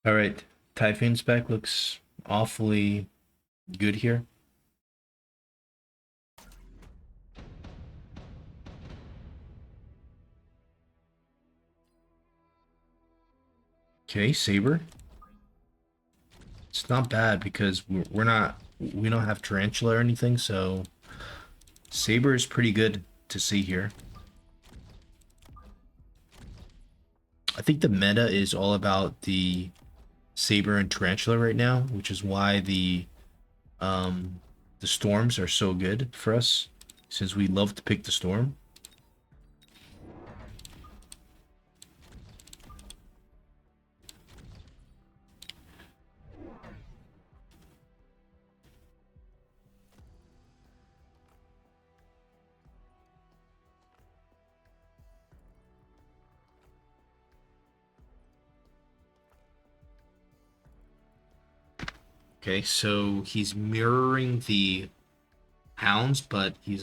All right, Typhoon spec looks awfully good here. Okay, Saber. It's not bad because we don't have Tarantula or anything, so Saber is pretty good to see here. I think the meta is all about the Saber and Tarantula right now, which is why the storms are so good for us, since we love to pick the storm. Okay, so he's mirroring the hounds, but he's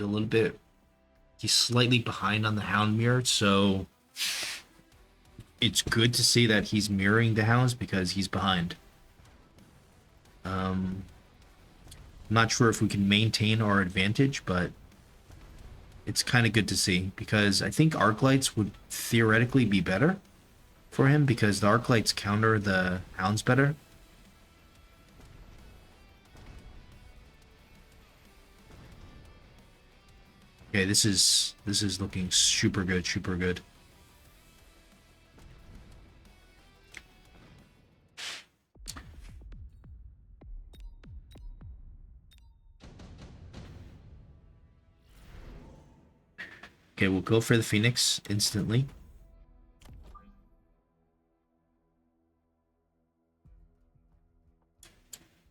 slightly behind on the hound mirror, so it's good to see that he's mirroring the hounds because he's behind. I'm not sure if we can maintain our advantage, but it's kind of good to see because I think arc lights would theoretically be better for him because the arc lights counter the hounds better. Okay, this is looking super good, super good. Okay, we'll go for the Phoenix instantly.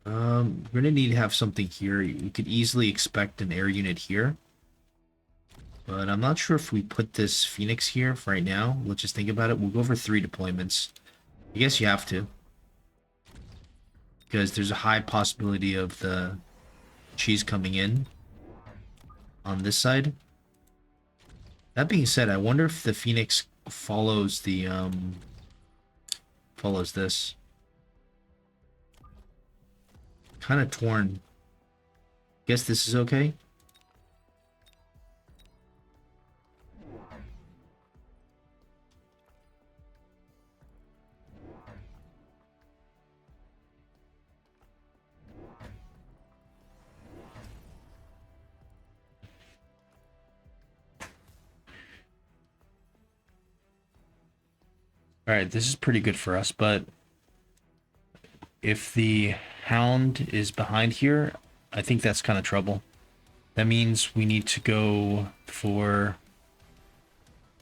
We're gonna need to have something here. You could easily expect an air unit here. But I'm not sure if we put this Phoenix here for right now. Let's just think about it. We'll go for 3 deployments. I guess you have to. Because there's a high possibility of the cheese coming in on this side. That being said, I wonder if the Phoenix follows the follows this. Kind of torn. Guess this is okay. All right, this is pretty good for us, but if the hound is behind here, I think that's kind of trouble. That means we need to go for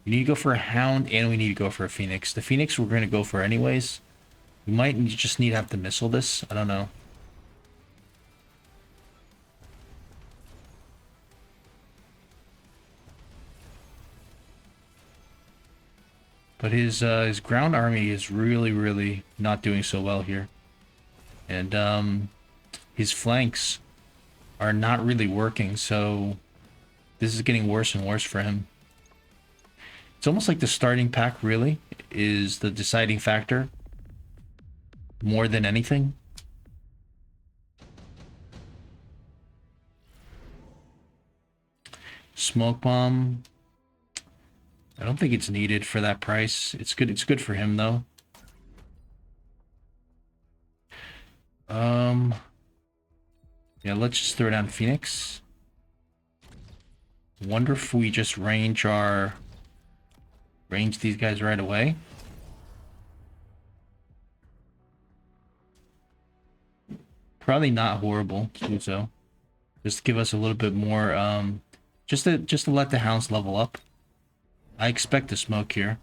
a hound and we need to go for a phoenix. The phoenix we're going to go for anyways. We might just need to have to missile this. I don't know. But his ground army is really not doing so well here. And his flanks are not really working, so this is getting worse and worse for him. It's almost like the starting pack really is the deciding factor more than anything. Smoke bomb. I don't think it's needed for that price. It's good. It's good for him though. Yeah, let's just throw down Phoenix. Wonder if we just range these guys right away. Probably not horrible to do so. Just to give us a little bit more just to let the hounds level up. I expect to smoke here.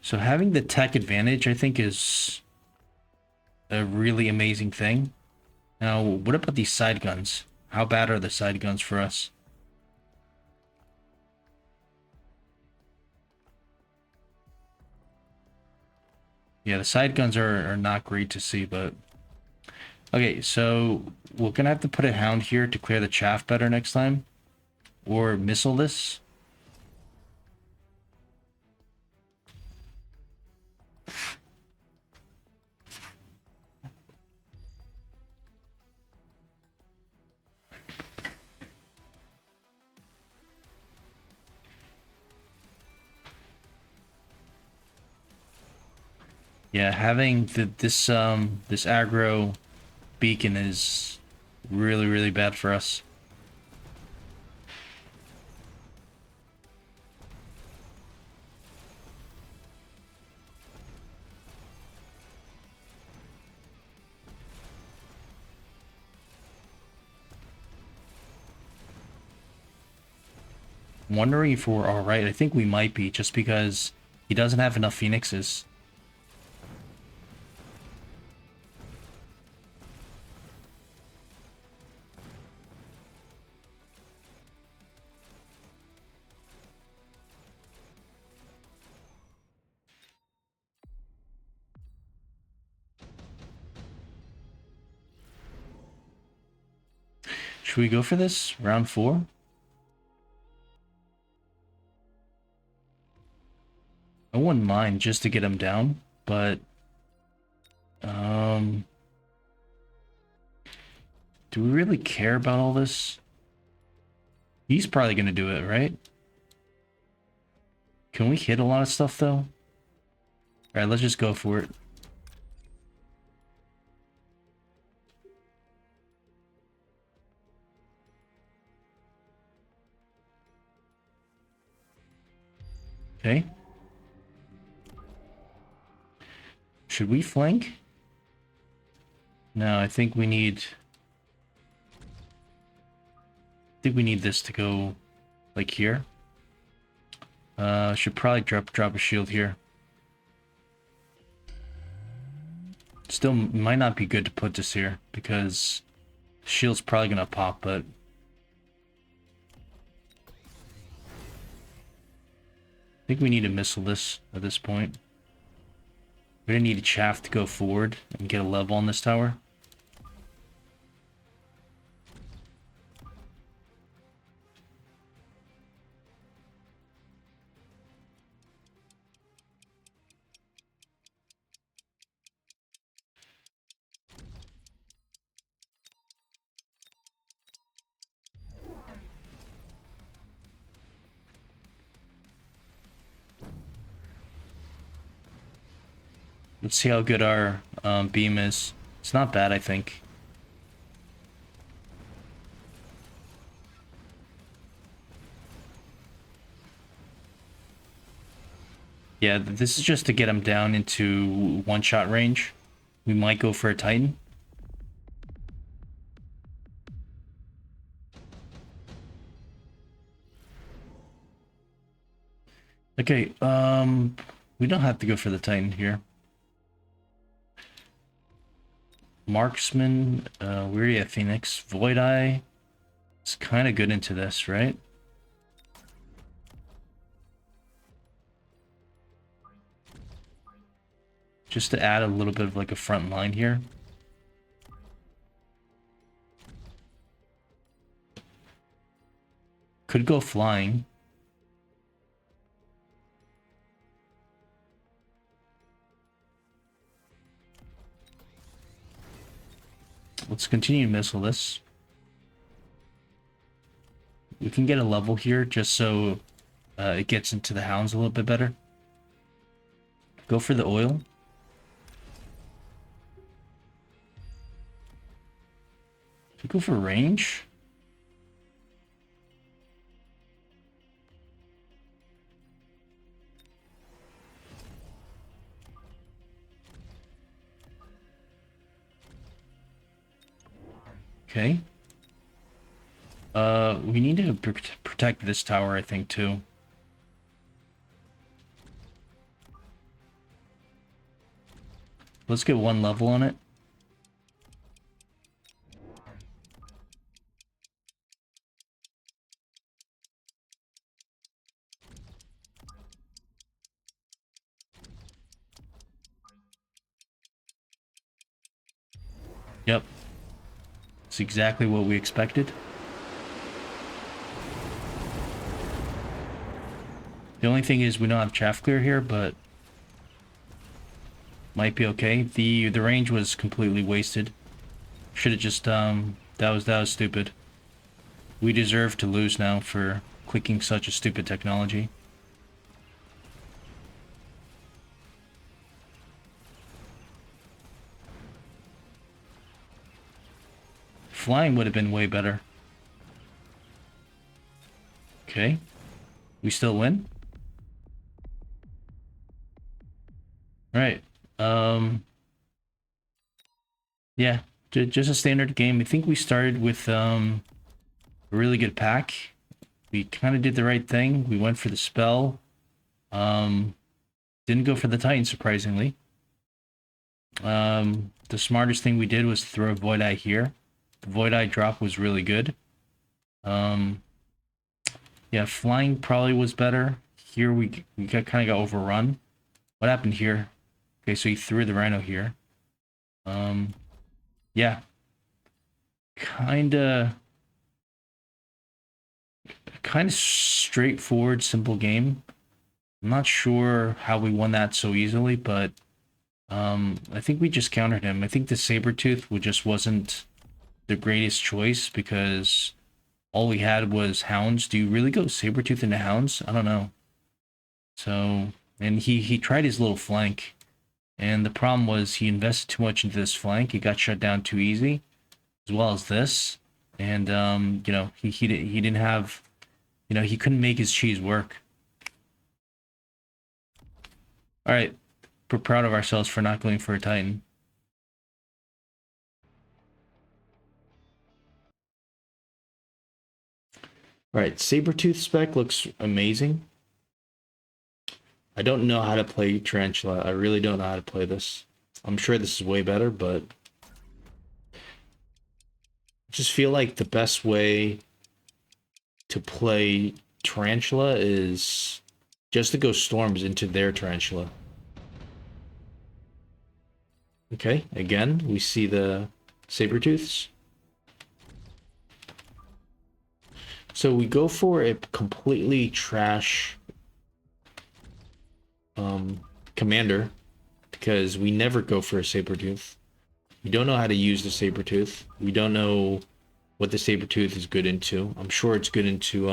So having the tech advantage, I think, is a really amazing thing. Now, what about these side guns? How bad are the side guns for us? Yeah, the side guns are not great to see, but... Okay, so we're gonna have to put a hound here to clear the chaff better next time. Or missile this. Yeah, having this aggro beacon is really, really bad for us. I'm wondering if we're alright. I think we might be, just because he doesn't have enough phoenixes. Should we go for this? Round 4? I wouldn't mind just to get him down, but... do we really care about all this? He's probably gonna do it, right? Can we hit a lot of stuff, though? Alright, let's just go for it. Okay. Should we flank? No, I think we need... I think we need this to go, like, here. Should probably drop a shield here. Still might not be good to put this here, because shield's probably gonna pop, but... I think we need to missile this at this point. We're gonna need a chaff to go forward and get a level on this tower. Let's see how good our beam is. It's not bad, I think. Yeah, this is just to get him down into one-shot range. We might go for a Titan. Okay, we don't have to go for the Titan here. Marksman, we already have Phoenix. Void Eye. It's kind of good into this, right? Just to add a little bit of like a front line here. Could go flying. Let's continue to missile this. We can get a level here just so it gets into the hounds a little bit better. Go for the oil. Should we go for range? Okay. We need to protect this tower, I think, too. Let's get one level on it. Yep. It's exactly what we expected. The only thing is we don't have chaff clear here, but might be okay. The range was completely wasted. Should have just that was stupid. We deserve to lose now for clicking such a stupid technology. flying would have been way better. Okay. We still win? Right. Yeah, just a standard game. I think we started with a really good pack. We kind of did the right thing. We went for the spell. Didn't go for the Titan, surprisingly. The smartest thing we did was throw a Void Eye here. The Void Eye drop was really good. Yeah, flying probably was better. Here we kind of got overrun. What happened here? Okay, so he threw the Rhino here. Yeah. Kinda straightforward, simple game. I'm not sure how we won that so easily, but I think we just countered him. I think the Sabretooth just wasn't the greatest choice because all we had was Hounds. Do you really go Sabretooth into Hounds? I don't know. So, and he tried his little flank, and the problem was he invested too much into this flank. He got shut down too easy, as well as this, and you know, he didn't have, you know, he couldn't make his cheese work. All right, we're proud of ourselves for not going for a Titan. All right, Sabretooth spec looks amazing. I don't know how to play Tarantula. I really don't know how to play this. I'm sure this is way better, but I just feel like the best way to play Tarantula is just to go Storms into their Tarantula. Okay, again, we see the Sabretooths. So we go for a completely trash commander because we never go for a Sabretooth. We don't know how to use the Sabretooth. We don't know what the Sabretooth is good into. I'm sure it's good into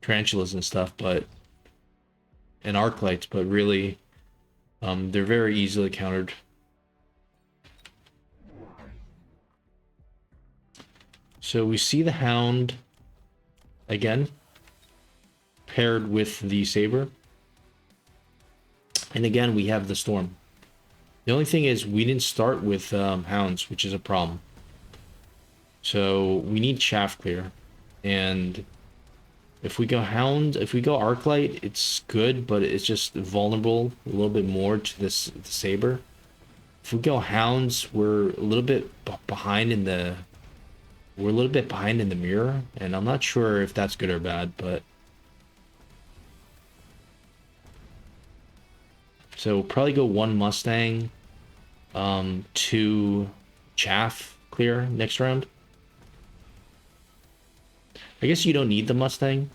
tarantulas and stuff, but and arclights, but really they're very easily countered. So we see the Hound again paired with the Saber. And again, we have the Storm. The only thing is we didn't start with Hounds, which is a problem. So we need Shaft Clear. And if we go Hound, if we go Arclight, it's good, but it's just vulnerable a little bit more to this the Saber. If we go Hounds, we're a little bit behind in the mirror, and I'm not sure if that's good or bad, but so we'll probably go 1 Mustang, 2 Chaff Clear next round. I guess you don't need the Mustang.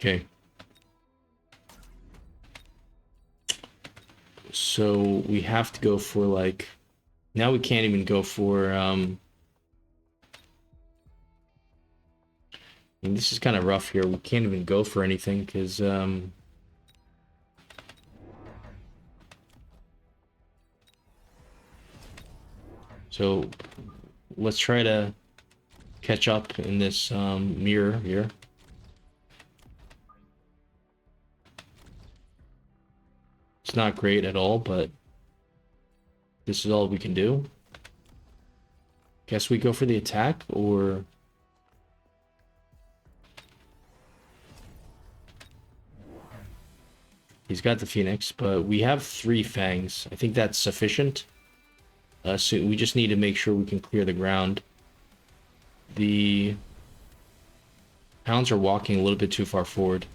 Okay. So we have to go for like, now we can't even go for I mean, this is kind of rough here. We can't even go for anything because so let's try to catch up in this mirror here. It's not great at all, but this is all we can do. Guess we go for the attack, or he's got the Phoenix, but we have 3 Fangs. I think that's sufficient. So we just need to make sure we can clear the ground. The Hounds are walking a little bit too far forward.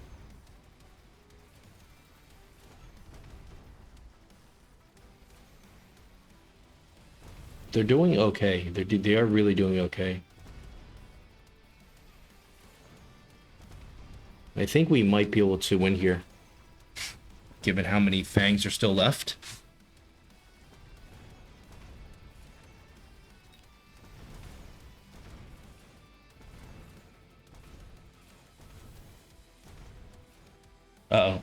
They're doing okay. They are really doing okay. I think we might be able to win here, given how many Fangs are still left. Uh-oh.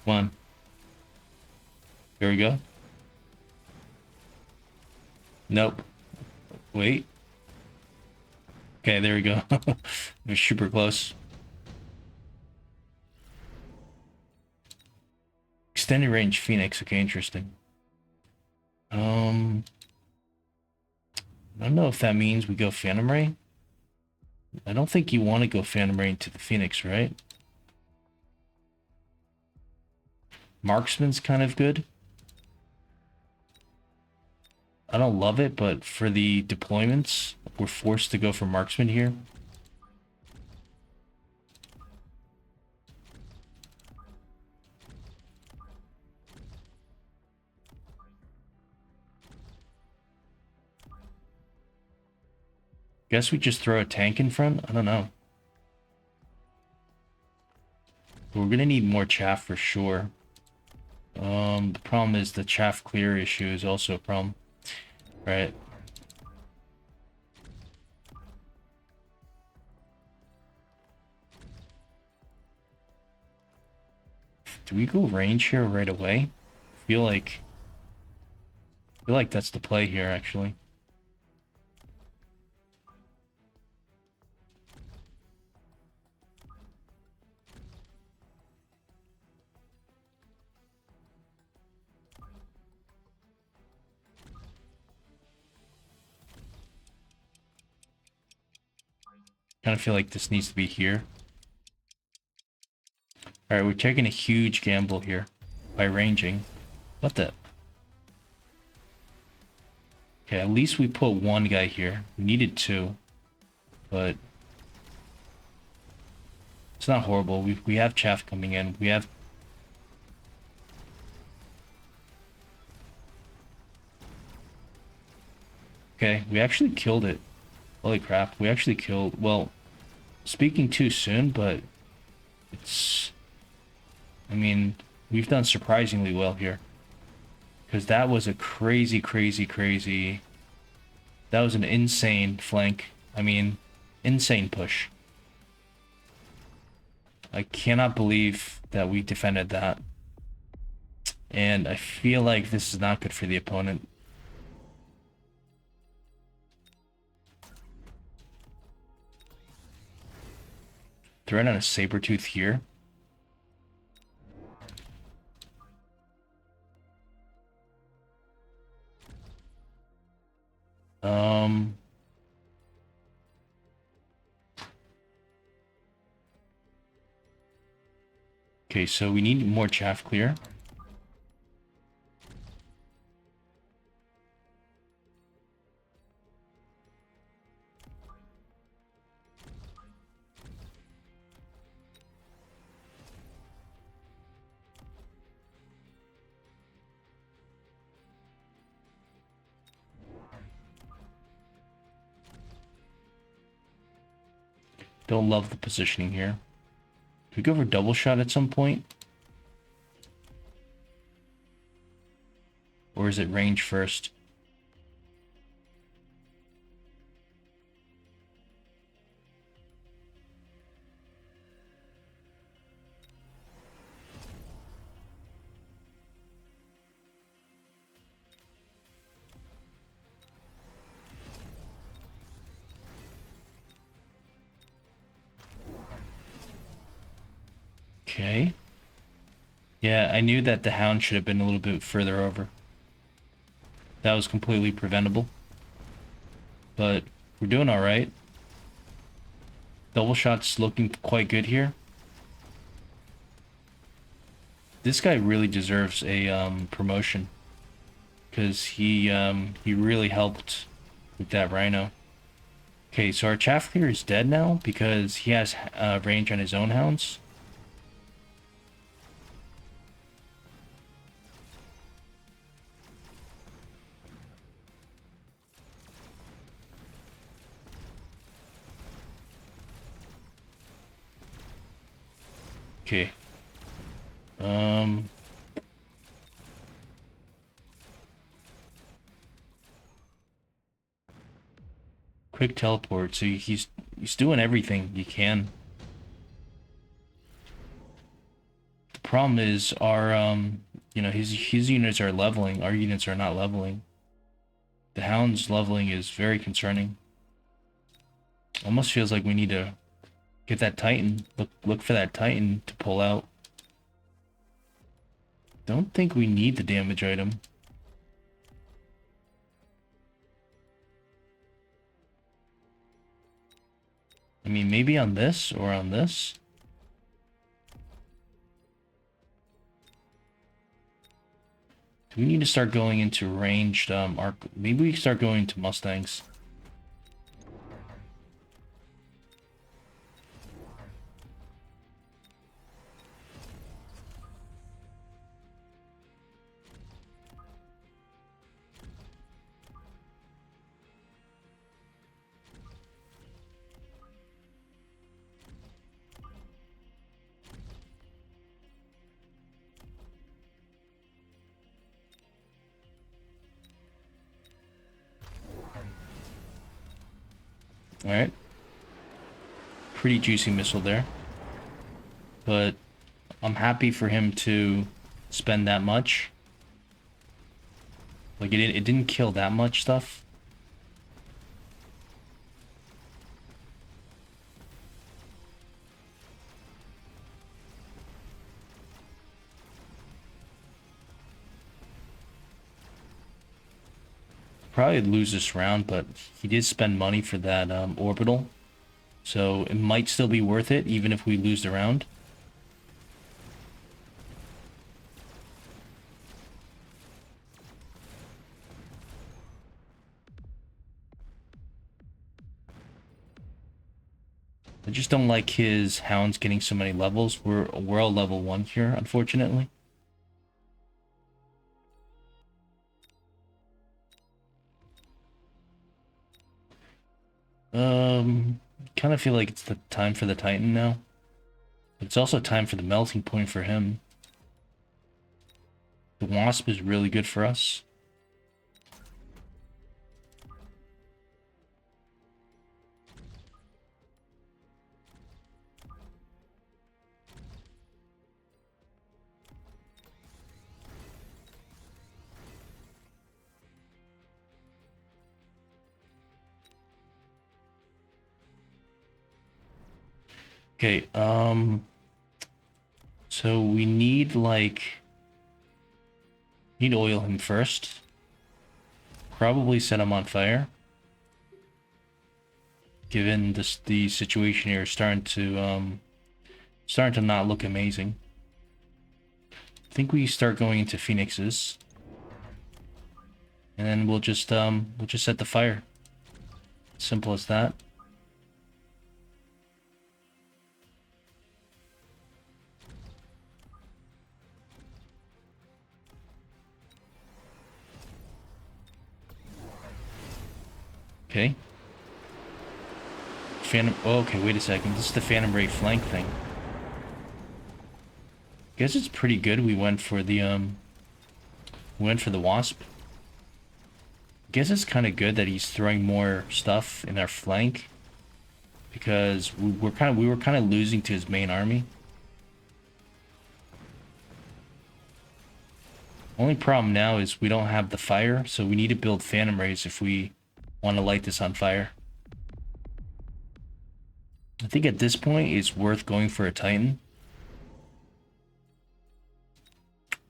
Come on. Here we go. Nope. Wait. Okay, there we go. We're super close. Extended range Phoenix. Okay, interesting. I don't know if that means we go Phantom Ray. I don't think you want to go Phantom Ray into the Phoenix, right? Marksman's kind of good. I don't love it, but for the deployments, we're forced to go for Marksman here. Guess we just throw a tank in front? I don't know. We're gonna need more chaff for sure. The problem is the chaff clear issue is also a problem. Right. Do we go range here right away? Feel like that's the play here, actually. Kind of feel like this needs to be here. Alright, we're taking a huge gamble here by ranging. What the? Okay, at least we put one guy here. We needed two, but it's not horrible. We have chaff coming in. We have... Okay, we actually killed it. Holy crap, we actually killed... Well, speaking too soon, but it's... I mean, we've done surprisingly well here. Because that was a crazy... That was an insane flank. I mean, insane push. I cannot believe that we defended that. And I feel like this is not good for the opponent. Throwing on a saber-tooth here. Okay, so we need more chaff clear. Don't love the positioning here. Can we go for double shot at some point? Or is it range first? Okay. Yeah, I knew that the hound should have been a little bit further over. That was completely preventable. But we're doing all right. Double shot's looking quite good here. This guy really deserves a promotion because he really helped with that rhino. Okay, so our chaff clear is dead now because he has range on his own hounds. Okay. quick teleport, so he's doing everything he can. The problem is our you know, his units are leveling, our units are not leveling. The Hound's leveling is very concerning. Almost feels like we need to get that Titan. Look for that Titan to pull out. Don't think we need the damage item. I mean, maybe on this or on this. Do we need to start going into ranged arc? Maybe we start going to Mustangs. Alright. Pretty juicy missile there. But I'm happy for him to spend that much. Like, it didn't kill that much stuff. Probably lose this round, but he did spend money for that orbital. So it might still be worth it, even if we lose the round. I just don't like his hounds getting so many levels. We're all level 1 here, unfortunately. Kind of feel like it's the time for the Titan now. But it's also time for the melting point for him. The Wasp is really good for us. Okay, so we need, like, need to oil him first. Probably set him on fire. Given this, the situation here is starting to not look amazing. I think we start going into Phoenixes. And then we'll just set the fire. Simple as that. Okay. Phantom. Oh, okay, wait a second. This is the Phantom Ray flank thing. Guess it's pretty good. We went for the Wasp. Guess it's kind of good that he's throwing more stuff in our flank, because we were kind of losing to his main army. Only problem now is we don't have the fire, so we need to build Phantom Rays if we want to light this on fire. I think at this point it's worth going for a Titan.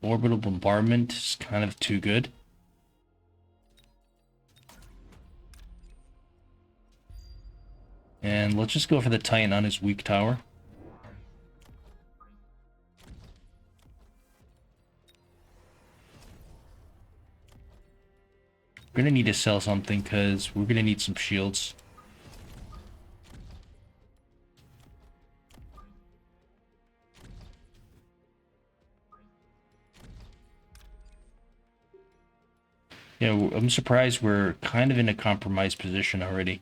Orbital bombardment is kind of too good. And let's just go for the Titan on his weak tower. We're gonna need to sell something because we're gonna need some shields. Yeah, I'm surprised we're kind of in a compromised position already.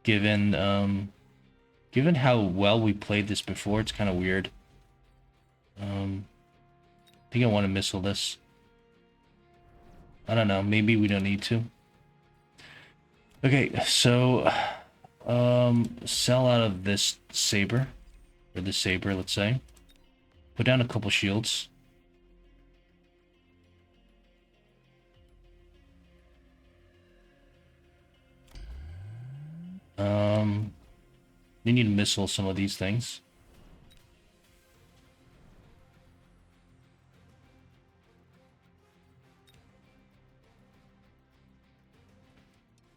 Given given how well we played this before, it's kind of weird. I think I want to missile this. I don't know, maybe we don't need to. Okay, so sell out of this saber, or this saber, let's say. Put down a couple shields. You need to missile some of these things.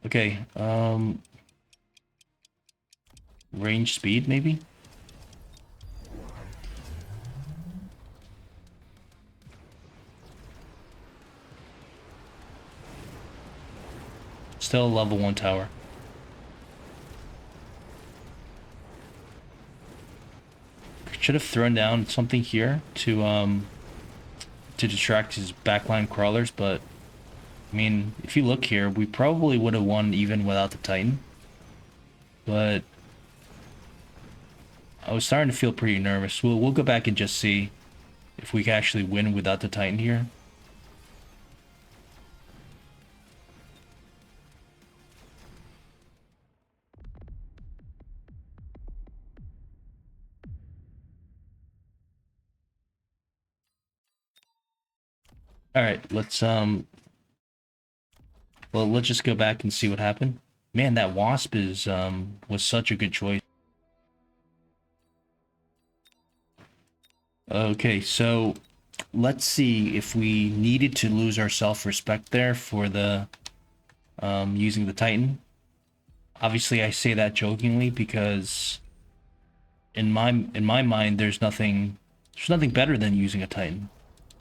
Okay, range speed, maybe? Still a level 1 tower. Should have thrown down something here to distract his backline crawlers, but I mean, if you look here, we probably would have won even without the Titan. But I was starting to feel pretty nervous. We'll go back and just see if we can actually win without the Titan here. All right, let's just go back and see what happened. Man, that wasp is was such a good choice. Okay, so let's see if we needed to lose our self-respect there for the using the Titan. Obviously, I say that jokingly because in my mind, there's nothing better than using a Titan.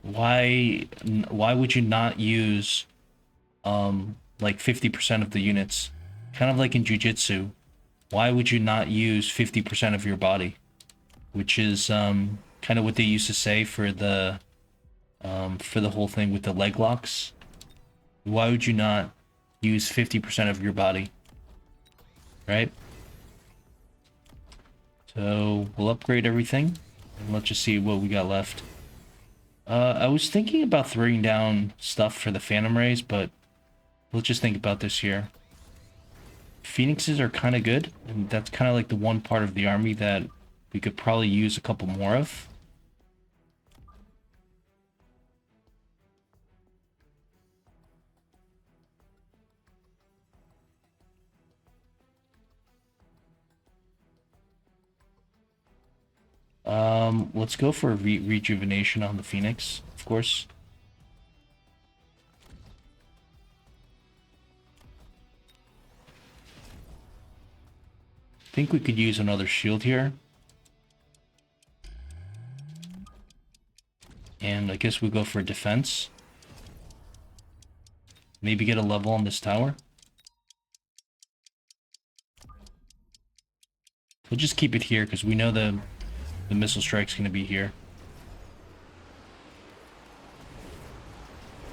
Why would you not use like 50% of the units? Kind of like in Jiu-Jitsu. Why would you not use 50% of your body? Which is kind of what they used to say for the whole thing with the leg locks. Why would you not use 50% of your body? Right? So we'll upgrade everything. And let's just see what we got left. I was thinking about throwing down stuff for the Phantom Rays, but let's just think about this here. Phoenixes are kind of good, and that's kind of like the one part of the army that we could probably use a couple more of. Let's go for rejuvenation on the Phoenix, of course. I think we could use another shield here. And I guess we go for defense. Maybe get a level on this tower. We'll just keep it here because we know the missile strike's going to be here.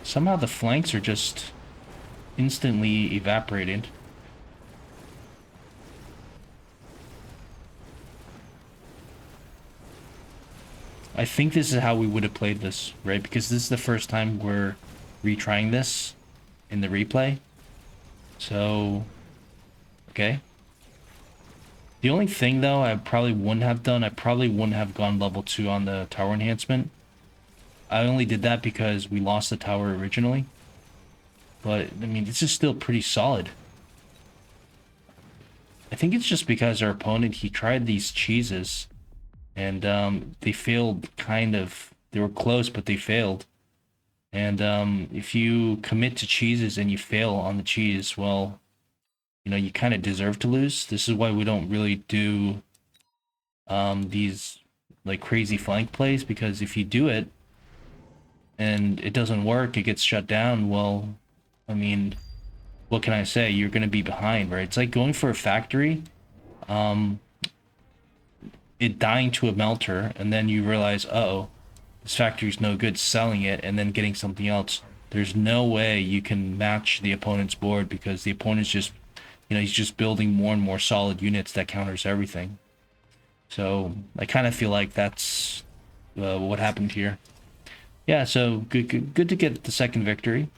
Somehow the flanks are just instantly evaporated. I think this is how we would have played this, right? Because this is the first time we're retrying this in the replay. So, okay. The only thing, though, I probably wouldn't have done, I probably wouldn't have gone level 2 on the tower enhancement. I only did that because we lost the tower originally. But, I mean, this is still pretty solid. I think it's just because our opponent, he tried these cheeses. And they failed, kind of. They were close, but they failed. And if you commit to cheeses and you fail on the cheese, well, you know, you kind of deserve to lose. This is why we don't really do these like crazy flank plays, because if you do it and it doesn't work, it gets shut down, well, I mean, what can I say? You're going to be behind, right? It's like going for a factory, it dying to a melter, and then you realize, uh-oh, this factory's no good, selling it and then getting something else. There's no way you can match the opponent's board because the opponent's just, you know, he's just building more and more solid units that counters everything. So I kind of feel like that's what happened here. Yeah, so good to get the second victory.